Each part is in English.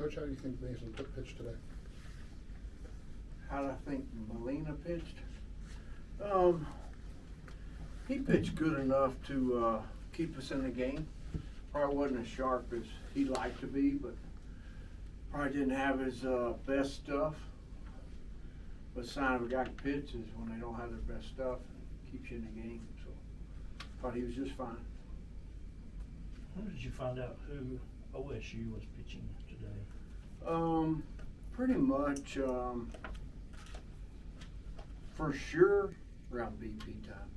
Coach, how do you think Mason pitched today? How do I think Molina pitched? He pitched good enough to keep us in the game. Probably wasn't as sharp as he'd like to be, but probably didn't have his best stuff. But the sign of a guy who pitches is when they don't have their best stuff and keeps you in the game. So thought he was just fine. How did you find out who OSU was pitching today? Pretty much for sure around BP time.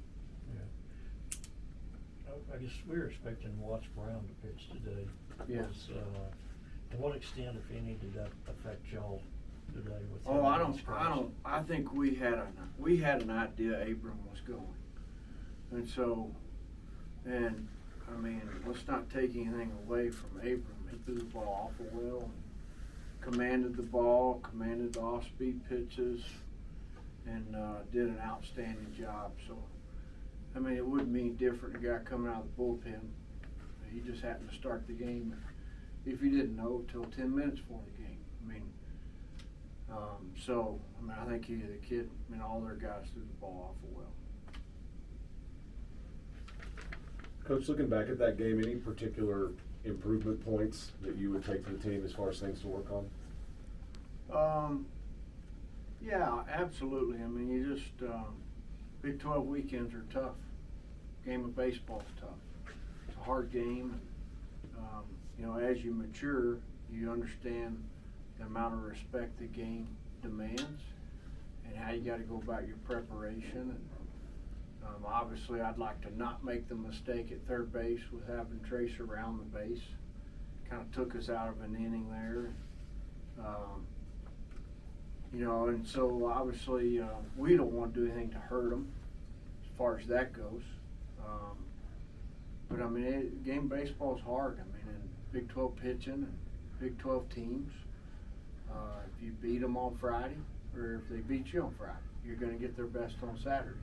I guess we were expecting Watts Brown to pitch today. Yes. To what extent, if any, did that affect y'all today? With Oh, I think we had an idea Abram was going, and so, and I mean, let's not take anything away from Abram. He threw the ball awful well, commanded the ball, commanded the off-speed pitches, and did an outstanding job. So, I mean, it wouldn't mean different, a guy coming out of the bullpen. He just happened to start the game, if you didn't know, till 10 minutes before the game. I mean, so, I mean, I think the kid, I mean, all their guys threw the ball awful well. Coach, looking back at that game, any particular improvement points that you would take to the team as far as things to work on? Yeah, absolutely. I mean, you just, Big 12 weekends are tough. Game of baseball is tough. It's a hard game. You know, as you mature, you understand the amount of respect the game demands and how you got to go about your preparation. And obviously, I'd like to not make the mistake at third base with having Trace around the base. Kind of took us out of an inning there. You know, and so obviously we don't want to do anything to hurt them as far as that goes. But I mean, game baseball is hard. I mean, in Big 12 pitching and Big 12 teams, if you beat them on Friday or if they beat you on Friday, you're going to get their best on Saturday.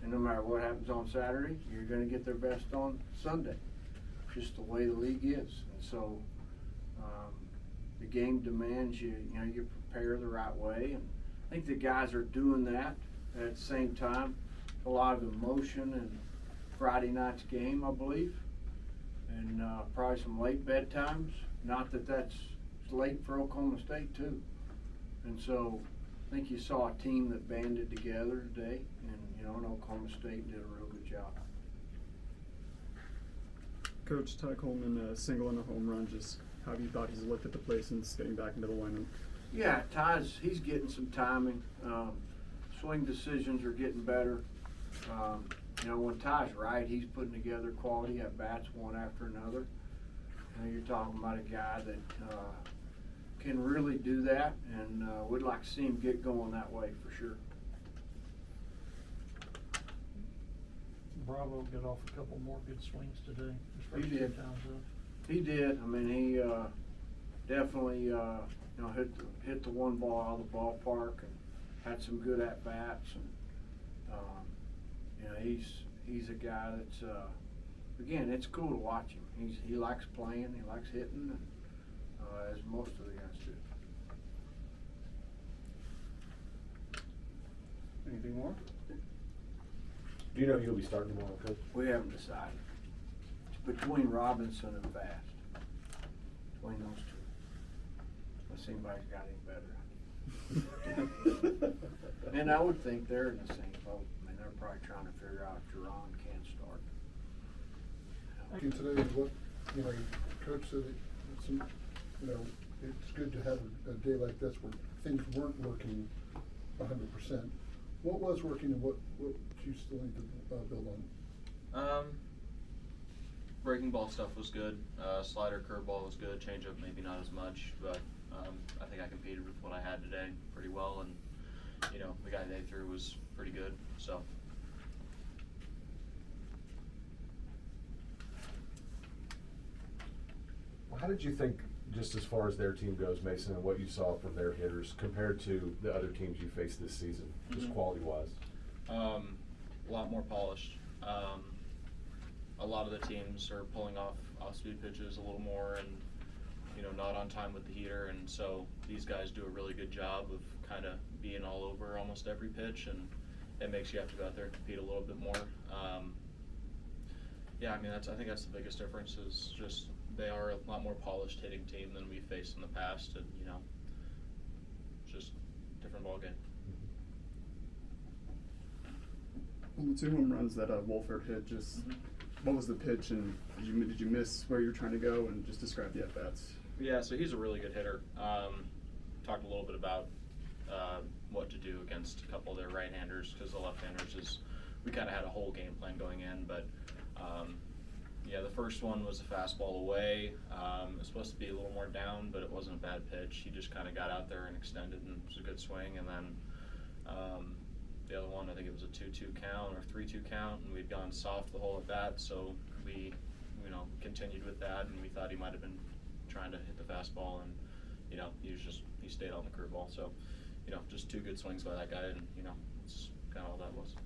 And no matter what happens on Saturday, you're going to get their best on Sunday. Just the way the league is. And so the game demands you know, you prepare the right way. And I think the guys are doing that. At the same time, a lot of emotion in Friday night's game, I believe. And probably some late bedtimes. Not that that's late for Oklahoma State, too. And so I think you saw a team that banded together today. And, you know, and Oklahoma State did a real good job. Coach, Ty Coleman, single and a home run. Just how have you thought he's looked at the play since getting back into the lineup? Yeah, he's getting some timing. Swing decisions are getting better. You know, when Ty's right, he's putting together quality at bats one after another. You know, you're talking about a guy that can really do that, and we'd like to see him get going that way for sure. Bravo got off a couple more good swings today. He did. Times up. He did. I mean, he definitely you know, hit the one ball out of the ballpark and had some good at bats. And you know, he's a guy that's again, it's cool to watch him. He likes playing. He likes hitting, and, as most of the guys do. Anything more? Do you know he'll be starting tomorrow, Coach? We haven't decided. It's between Robinson and Fast. Between those two. Unless anybody's got any better. And I would think they're in the same boat. I mean, they're probably trying to figure out if Jerron can start. And today is what, you know, Coach said it's, you know, it's good to have a day like this where things weren't working 100%. What was working and what do you still need to build on? Breaking ball stuff was good. Slider, curveball was good. Changeup maybe not as much, but I think I competed with what I had today pretty well, and you know, the guy they threw was pretty good. So. How did you think, just as far as their team goes, Mason, and what you saw from their hitters compared to the other teams you faced this season, just quality-wise? A lot more polished. A lot of the teams are pulling off speed pitches a little more, and not on time with the heater, and so these guys do a really good job of kind of being all over almost every pitch, and it makes you have to go out there and compete a little bit more. Yeah, I mean, I think that's the biggest difference is just they are a lot more polished hitting team than we've faced in the past, and it's just a different ballgame. On the 2 home runs that Wolford hit, just what was the pitch, and did you miss where you were trying to go, and just describe the at-bats? Yeah, so he's a really good hitter. Talked a little bit about what to do against a couple of their right-handers, because the left-handers we kind of had a whole game plan going in, but yeah, the first one was a fastball away. It was supposed to be a little more down, but it wasn't a bad pitch. He just kind of got out there and extended, and it was a good swing. And then the other one, I think it was a 2-2 count or 3-2 count, and we'd gone soft the whole at bat, so we continued with that, and we thought he might have been trying to hit the fastball, and he stayed on the curveball. So just 2 good swings by that guy, and it's kind of all that was.